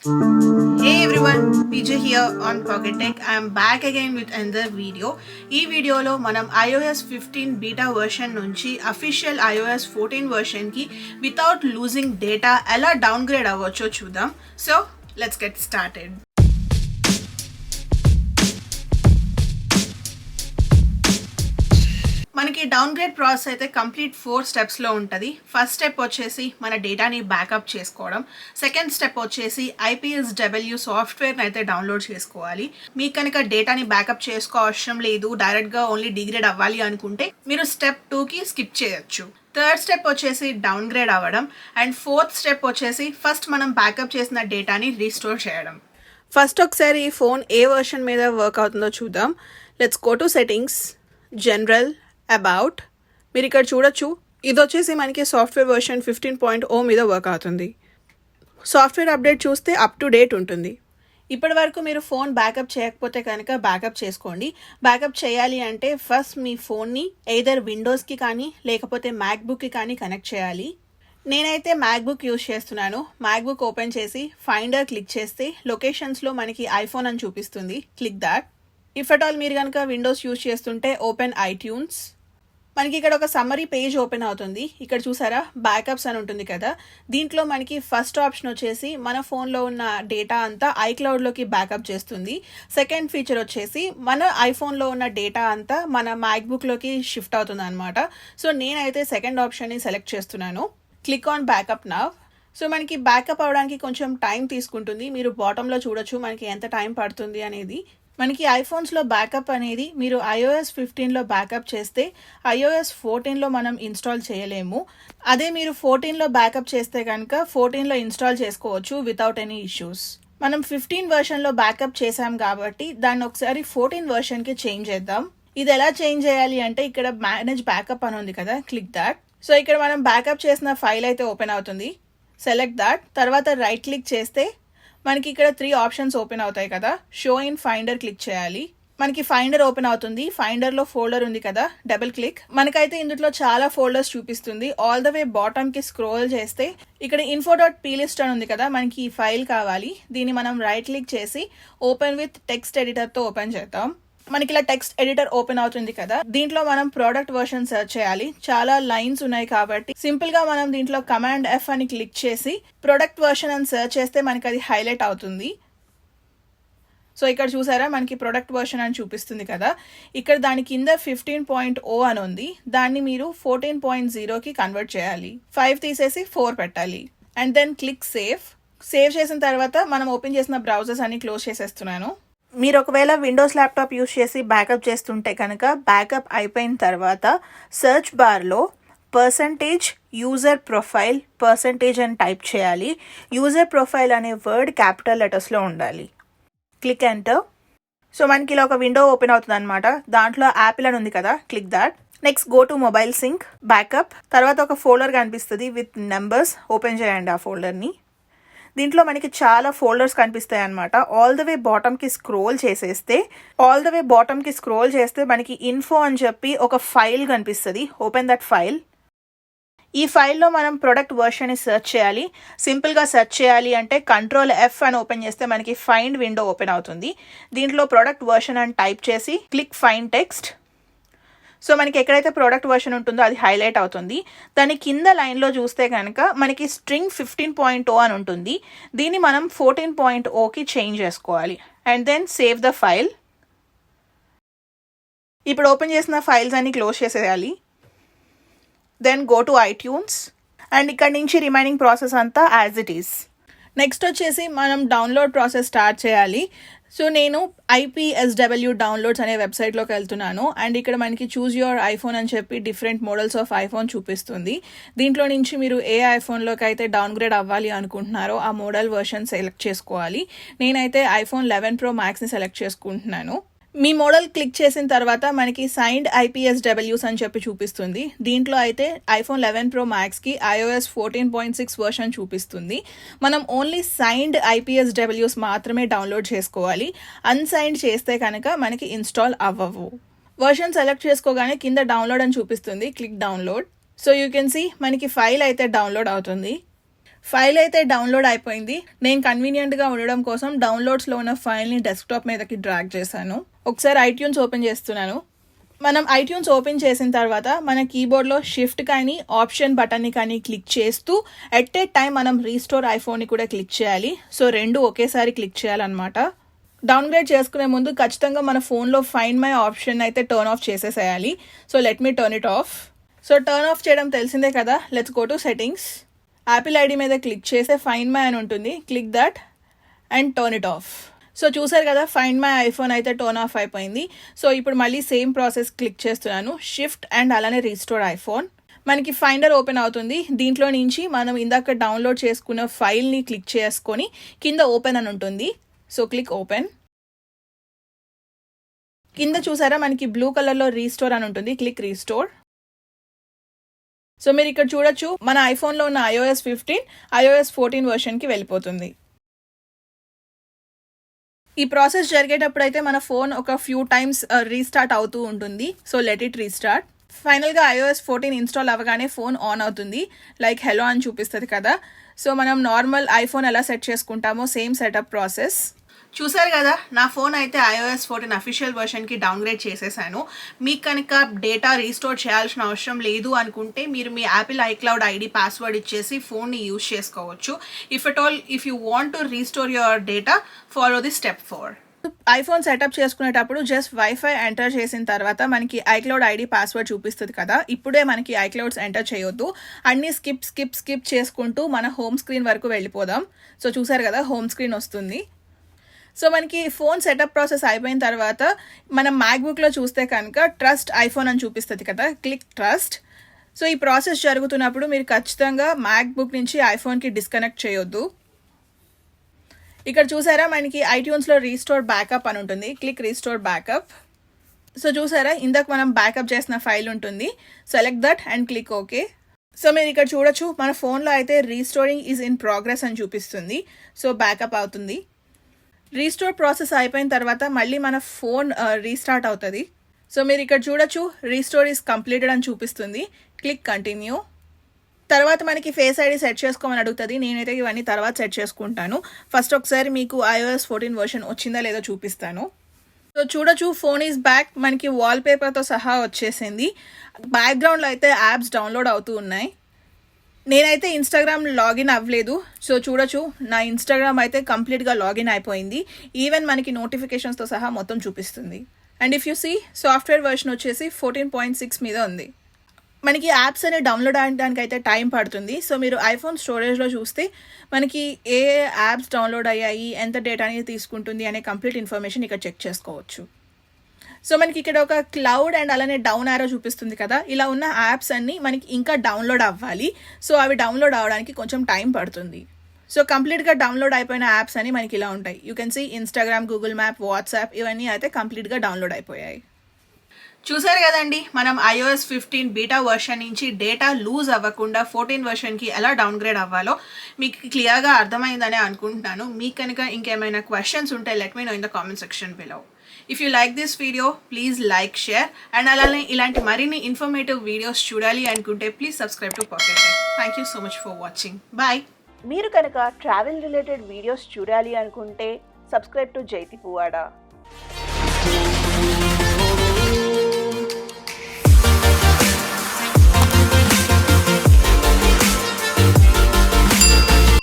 Hey everyone, PJ here on Pocket Tech. I am back again with another video. ఈ వీడియోలో మనం iOS 15 beta version నుంచి official iOS 14 వర్షన్కి without losing data ఎలా downgrade అవ్వచ్చో చూద్దాం. So let's get started. మనకి డౌన్గ్రేడ్ ప్రాసెస్ అయితే కంప్లీట్ 4 స్టెప్స్లో ఉంటుంది. ఫస్ట్ స్టెప్ వచ్చేసి మన డేటాని బ్యాకప్ చేసుకోవడం. సెకండ్ స్టెప్ వచ్చేసి IPSW సాఫ్ట్వేర్ని అయితే డౌన్లోడ్ చేసుకోవాలి. మీకు కనుక డేటాని బ్యాకప్ చేసుకో అవసరం లేదు, డైరెక్ట్గా ఓన్లీ డిగ్రేడ్ అవ్వాలి అనుకుంటే మీరు స్టెప్ 2కి స్కిప్ చేయొచ్చు. థర్డ్ స్టెప్ వచ్చేసి డౌన్గ్రేడ్ అవ్వడం. అండ్ ఫోర్త్ స్టెప్ వచ్చేసి ఫస్ట్ మనం బ్యాకప్ చేసిన డేటాని రీస్టోర్ చేయడం. ఫస్ట్ ఒకసారి ఈ ఫోన్ ఏ వర్షన్ మీద వర్క్ అవుతుందో చూద్దాం. Let's go to settings, general, about. మీరు ఇక్కడ చూడొచ్చు, ఇది వచ్చేసి మనకి సాఫ్ట్వేర్ వర్షన్ 15.0 మీద వర్క్ అవుతుంది. సాఫ్ట్వేర్ అప్డేట్ చూస్తే అప్ టు డేట్ ఉంటుంది. ఇప్పటి వరకు మీరు ఫోన్ బ్యాకప్ చేయకపోతే కనుక బ్యాకప్ చేసుకోండి. బ్యాకప్ చేయాలి అంటే ఫస్ట్ మీ ఫోన్ని ఎయిదర్ విండోస్కి కానీ లేకపోతే మ్యాక్బుక్కి కానీ కనెక్ట్ చేయాలి. నేనైతే మ్యాక్బుక్ యూజ్ చేస్తున్నాను. మ్యాక్బుక్ ఓపెన్ చేసి ఫైండర్ క్లిక్ చేస్తే లొకేషన్స్లో మనకి ఐఫోన్ అని చూపిస్తుంది. Click that. If at all మీరు కనుక విండోస్ యూజ్ చేస్తుంటే ఓపెన్ ఐట్యూన్స్. మనకి ఇక్కడ ఒక సమ్మరీ పేజ్ ఓపెన్ అవుతుంది. ఇక్కడ చూసారా, బ్యాకప్స్ అని ఉంటుంది కదా. దీంట్లో మనకి ఫస్ట్ ఆప్షన్ వచ్చేసి మన ఫోన్లో ఉన్న డేటా అంతా ఐక్లౌడ్లోకి బ్యాకప్ చేస్తుంది. సెకండ్ ఫీచర్ వచ్చేసి మన ఐఫోన్లో ఉన్న డేటా అంతా మన మ్యాక్బుక్లోకి షిఫ్ట్ అవుతుంది అనమాట. సో నేనైతే సెకండ్ ఆప్షన్ని సెలెక్ట్ చేస్తున్నాను. Click on backup now. So మనకి బ్యాకప్ అవడానికి కొంచెం టైం తీసుకుంటుంది. మీరు బాటంలో చూడొచ్చు మనకి ఎంత టైం పడుతుంది అనేది. మనకి ఐఫోన్స్లో బ్యాకప్ అనేది మీరు iOS 15లో బ్యాకప్ చేస్తే iOS 14లో మనం ఇన్స్టాల్ చేయలేము. అదే మీరు 14లో బ్యాకప్ చేస్తే కనుక 14లో ఇన్స్టాల్ చేసుకోవచ్చు వితౌట్ ఎనీ ఇష్యూస్. మనం 15 వర్షన్లో బ్యాకప్ చేసాం కాబట్టి దాన్ని ఒకసారి 14 వర్షన్కి చేంజ్ చేద్దాం. ఇది ఎలా చేంజ్ చేయాలి అంటే ఇక్కడ మేనేజ్ బ్యాకప్ అని ఉంది కదా, క్లిక్ దాట్. సో ఇక్కడ మనం బ్యాకప్ చేసిన ఫైల్ అయితే ఓపెన్ అవుతుంది. Select that. తర్వాత రైట్ క్లిక్ చేస్తే మనకి ఇక్కడ 3 ఆప్షన్స్ ఓపెన్ అవుతాయి కదా. షో ఇన్ ఫైండర్ క్లిక్ చేయాలి. మనకి ఫైండర్ ఓపెన్ అవుతుంది. ఫైండర్లో ఫోల్డర్ ఉంది కదా, డబుల్ క్లిక్. మనకైతే ఇందులో చాలా ఫోల్డర్స్ చూపిస్తుంది. ఆల్ ద వే బాటమ్కి స్క్రోల్ చేస్తే ఇక్కడ info.plist అని ఉంది కదా, మనకి ఈ ఫైల్ కావాలి. దీన్ని మనం రైట్ క్లిక్ చేసి ఓపెన్ విత్ టెక్స్ట్ ఎడిటర్తో ఓపెన్ చేద్దాం. మనకి ఇలా టెక్స్ట్ ఎడిటర్ ఓపెన్ అవుతుంది కదా. దీంట్లో మనం ప్రోడక్ట్ వర్షన్ సెర్చ్ చేయాలి. చాలా లైన్స్ ఉన్నాయి కాబట్టి సింపుల్ గా మనం దీంట్లో కమాండ్ F అని క్లిక్ చేసి ప్రొడక్ట్ వర్షన్ అని సెర్చ్ చేస్తే మనకి అది హైలైట్ అవుతుంది. సో ఇక్కడ చూసారా, మనకి ప్రొడక్ట్ వర్షన్ అని చూపిస్తుంది కదా. ఇక్కడ దాని కింద 15.0 అని ఉంది. దాన్ని మీరు 14.0కి కన్వర్ట్ చేయాలి. 5 తీసేసి 4 పెట్టాలి. And then click save. Save చేసిన తర్వాత మనం ఓపెన్ చేసిన బ్రౌజర్స్ అన్ని క్లోజ్ చేసేస్తున్నాను. మీరు ఒకవేళ విండోస్ ల్యాప్టాప్ యూస్ చేసి బ్యాకప్ చేస్తుంటే కనుక బ్యాకప్ అయిపోయిన తర్వాత సర్చ్ బార్లో %యూజర్ ప్రొఫైల్ అని టైప్ చేయాలి. యూజర్ ప్రొఫైల్ అనే వర్డ్ క్యాపిటల్ లెటర్స్లో ఉండాలి. Click enter. సో మనకి ఇలా ఒక విండో ఓపెన్ అవుతుంది అనమాట. దాంట్లో యాపిల్ అని ఉంది కదా, click that. Next go to mobile sync, backup. తర్వాత ఒక ఫోల్డర్ కనిపిస్తుంది విత్ నెంబర్స్. ఓపెన్ చేయండి ఆ ఫోల్డర్ని. దీంట్లో మనకి చాలా ఫోల్డర్స్ కనిపిస్తాయి అనమాట. ఆల్ ద వే బాటమ్కి స్క్రోల్ చేస్తే మనకి ఇన్ఫో అని చెప్పి ఒక ఫైల్ కనిపిస్తుంది. Open that file. ఈ ఫైల్లో మనం ప్రొడక్ట్ వర్షన్ని సెర్చ్ చేయాలి. సింపుల్గా సెర్చ్ చేయాలి అంటే కంట్రోల్ F అని ఓపెన్ చేస్తే మనకి ఫైండ్ విండో ఓపెన్ అవుతుంది. దీంట్లో ప్రొడక్ట్ వర్షన్ అని టైప్ చేసి క్లిక్ ఫైండ్ టెక్స్ట్. సో మనకి ఎక్కడైతే ప్రోడక్ట్ వర్షన్ ఉంటుందో అది హైలైట్ అవుతుంది. దాని కింద లైన్లో చూస్తే కనుక మనకి స్ట్రింగ్ 15.0 అని ఉంటుంది. దీన్ని మనం 14.0కి చేంజ్ చేసుకోవాలి. And then save the file. ఇప్పుడు ఓపెన్ చేసిన ఫైల్స్ అన్ని క్లోజ్ చేసేయాలి. Then go to iTunes. And ఇక్కడ నుంచి రిమైనింగ్ ప్రాసెస్ అంతా యాజ్ ఇట్ ఈస్. నెక్స్ట్ వచ్చేసి మనం డౌన్లోడ్ ప్రాసెస్ స్టార్ట్ చేయాలి. సో నేను IPSW డౌన్లోడ్స్ అనే వెబ్సైట్లోకి వెళ్తున్నాను. అండ్ ఇక్కడ మనకి చూజ్ యువర్ ఐఫోన్ అని చెప్పి డిఫరెంట్ మోడల్స్ ఆఫ్ ఐఫోన్ చూపిస్తుంది. దీంట్లో నుంచి మీరు ఏ ఐఫోన్లోకి అయితే డౌన్గ్రేడ్ అవ్వాలి అనుకుంటున్నారో ఆ మోడల్ వర్షన్ సెలెక్ట్ చేసుకోవాలి. నేనైతే iPhone 11 Pro Maxని సెలెక్ట్ చేసుకుంటున్నాను. మీ మోడల్ క్లిక్ చేసిన తర్వాత మనకి సైన్డ్ IPSWs అని చెప్పి చూపిస్తుంది. దీంట్లో అయితే iPhone 11 Pro Maxకి iOS 14.6 వర్షన్ చూపిస్తుంది. మనం ఓన్లీ సైన్డ్ IPSWs మాత్రమే డౌన్లోడ్ చేసుకోవాలి. అన్సైన్డ్ చేస్తే కనుక మనకి ఇన్స్టాల్ అవ్వవు. వర్షన్ సెలెక్ట్ చేసుకోగానే కింద డౌన్లోడ్ అని చూపిస్తుంది. Click download. So you can see మనకి ఫైల్ అయితే డౌన్లోడ్ అవుతుంది. ఫైల్ అయితే డౌన్లోడ్ అయిపోయింది. నేను కన్వీనియంట్గా ఉండడం కోసం డౌన్లోడ్స్లో ఉన్న ఫైల్ని డెస్క్టాప్ మీదకి డ్రాగ్ చేశాను. ఒకసారి ఐట్యూన్స్ ఓపెన్ చేస్తున్నాను. మనం ఐట్యూన్స్ ఓపెన్ చేసిన తర్వాత మన కీబోర్డ్లో షిఫ్ట్ కానీ ఆప్షన్ బటన్ని కానీ క్లిక్ చేస్తూ ఎట్ ఏ టైం మనం రీస్టోర్ ఐఫోన్ని కూడా క్లిక్ చేయాలి. సో రెండు ఒకేసారి క్లిక్ చేయాలన్నమాట. డౌన్గ్రేడ్ చేసుకునే ముందు ఖచ్చితంగా మన ఫోన్లో ఫైండ్ మై ఆప్షన్ అయితే టర్న్ ఆఫ్ చేసేసేయాలి. So let me turn it off. So turn off చేయడం తెలిసిందే కదా. Let's go to settings. Apple ID మీద క్లిక్ చేస్తే ఫైండ్ మై అని ఉంటుంది. Click that and turn it off. So చూసారు కదా, ఫైండ్ మై ఐఫోన్ అయితే టర్న్ ఆఫ్ అయిపోయింది. సో ఇప్పుడు మళ్ళీ సేమ్ ప్రాసెస్ క్లిక్ చేస్తున్నాను. షిఫ్ట్ అండ్ అలానే రీస్టోర్ ఐఫోన్. మనకి ఫైండర్ ఓపెన్ అవుతుంది. దీంట్లో నుంచి మనం ఇందాక డౌన్లోడ్ చేసుకున్న ఫైల్ని క్లిక్ చేసుకొని కింద ఓపెన్ అని ఉంటుంది. So click open. కింద చూసారా మనకి బ్లూ కలర్లో రీస్టోర్ అని ఉంటుంది. Click restore. సో మీరు ఇక్కడ చూడొచ్చు మన ఐఫోన్లో ఉన్న iOS 15 iOS 14 వర్షన్కి వెళ్ళిపోతుంది. ఈ ప్రాసెస్ జరిగేటప్పుడు అయితే మన ఫోన్ ఒక ఫ్యూ టైమ్స్ రీస్టార్ట్ అవుతూ ఉంటుంది. So let it restart. ఫైనల్గా iOS 14 ఇన్స్టాల్ అవ్వగానే ఫోన్ ఆన్ అవుతుంది. లైక్ హెలో అని చూపిస్తుంది కదా. సో మనం నార్మల్ ఐఫోన్ ఎలా సెట్ చేసుకుంటామో సేమ్ సెటప్ ప్రాసెస్. చూసారు కదా, నా ఫోన్ అయితే iOS 14 అఫీషియల్ వర్షన్కి డౌన్గ్రేడ్ చేసేసాను. మీకు కనుక డేటా రీస్టోర్ చేయాల్సిన అవసరం లేదు అనుకుంటే మీరు మీ యాపిల్ ఐక్లౌడ్ ఐడి పాస్వర్డ్ ఇచ్చేసి ఫోన్ని యూజ్ చేసుకోవచ్చు. If you want to restore your data follow the step 4. IPhone setup చేసుకునేటప్పుడు జస్ట్ వైఫై ఎంటర్ చేసిన తర్వాత మనకి ఐక్లౌడ్ ఐడి పాస్వర్డ్ చూపిస్తుంది కదా. ఇప్పుడే మనకి ఐక్లౌడ్స్ ఎంటర్ చేయొద్దు. అన్నీ స్కిప్ చేసుకుంటూ మన హోమ్ స్క్రీన్ వరకు వెళ్ళిపోదాం. సో చూసారు కదా, హోమ్ స్క్రీన్ వస్తుంది. సో మనకి ఫోన్ సెటప్ ప్రాసెస్ అయిపోయిన తర్వాత మనం మ్యాక్బుక్లో చూస్తే కనుక ట్రస్ట్ ఐఫోన్ అని చూపిస్తుంది కదా. Click trust. సో ఈ ప్రాసెస్ జరుగుతున్నప్పుడు మీరు ఖచ్చితంగా మ్యాక్బుక్ నుంచి ఐఫోన్కి డిస్కనెక్ట్ చేయొద్దు. ఇక్కడ చూసారా మనకి ఐట్యూన్స్లో రీస్టోర్ బ్యాకప్ అని ఉంటుంది. Click restore backup. సో చూసారా ఇందాక మనం బ్యాకప్ చేసిన ఫైల్ ఉంటుంది. Select that and click okay. So మీరు ఇక్కడ చూడొచ్చు మన ఫోన్లో అయితే రీస్టోరింగ్ ఈజ్ ఇన్ ప్రోగ్రెస్ అని చూపిస్తుంది. సో బ్యాకప్ అవుతుంది. రీస్టోర్ ప్రాసెస్ అయిపోయిన తర్వాత మళ్ళీ మన ఫోన్ రీస్టార్ట్ అవుతుంది. సో మీరు ఇక్కడ చూడొచ్చు రీస్టోర్ ఈజ్ కంప్లీటెడ్ అని చూపిస్తుంది. Click continue. తర్వాత మనకి ఫేస్ ఐడి సెట్ చేసుకోమని అడుగుతుంది. నేనైతే ఇవన్నీ తర్వాత సెట్ చేసుకుంటాను. ఫస్ట్ ఒకసారి మీకు iOS 14 వర్షన్ వచ్చిందా లేదో చూపిస్తాను. సో చూడొచ్చు ఫోన్ ఈజ్ బ్యాక్. మనకి వాల్పేపర్తో సహా వచ్చేసింది. బ్యాక్గ్రౌండ్లో అయితే యాప్స్ డౌన్లోడ్ అవుతూ ఉన్నాయి. నేనైతే ఇన్స్టాగ్రామ్ లాగిన్ అవ్వలేదు. సో చూడొచ్చు నా ఇన్స్టాగ్రామ్ అయితే కంప్లీట్గా లాగిన్ అయిపోయింది. ఈవెన్ మనకి నోటిఫికేషన్స్తో సహా మొత్తం చూపిస్తుంది. And if you see software version వచ్చేసి 14.6 మీద ఉంది. మనకి యాప్స్ అనేవి డౌన్లోడ్ అవ్వడానికి అయితే టైం పడుతుంది. సో మీరు ఐఫోన్ స్టోరేజ్లో చూస్తే మనకి ఏ యాప్స్ డౌన్లోడ్ అయ్యాయి, ఎంత డేటాని తీసుకుంటుంది అనే కంప్లీట్ ఇన్ఫర్మేషన్ ఇక్కడ చెక్ చేసుకోవచ్చు. సో మనకి ఇక్కడ ఒక క్లౌడ్ అండ్ అలానే డౌన్ ఆరో చూపిస్తుంది కదా. ఇలా ఉన్న యాప్స్ అన్నీ మనకి ఇంకా డౌన్లోడ్ అవ్వాలి. సో అవి డౌన్లోడ్ అవ్వడానికి కొంచెం టైం పడుతుంది. సో కంప్లీట్గా డౌన్లోడ్ అయిపోయిన యాప్స్ అని మనకి ఇలా ఉంటాయి. You can see Instagram, Google map, WhatsApp ఇవన్నీ అయితే కంప్లీట్గా డౌన్లోడ్ అయిపోయాయి. చూసారు కదండి, మనం iOS 15 బీటా వర్షన్ నుంచి డేటా లూజ్ అవ్వకుండా 14 వర్షన్కి ఎలా డౌన్గ్రేడ్ అవ్వాలో మీకు క్లియర్గా అర్థమైందని అనుకుంటున్నాను. మీకు కనుక ఇంకేమైనా క్వశ్చన్స్ ఉంటే let me know in the comment section below. If you like this video please like, share and అలానే ఇలాంటి మరిన్ని ఇన్ఫర్మేటివ్ వీడియోస్ చూడాలి అనుకుంటే please subscribe to Pocket Tech. Thank you so much for watching. Bye. మీరు కనుక travel related videos చూడాలి అనుకుంటే subscribe to Jaithi Puvvada.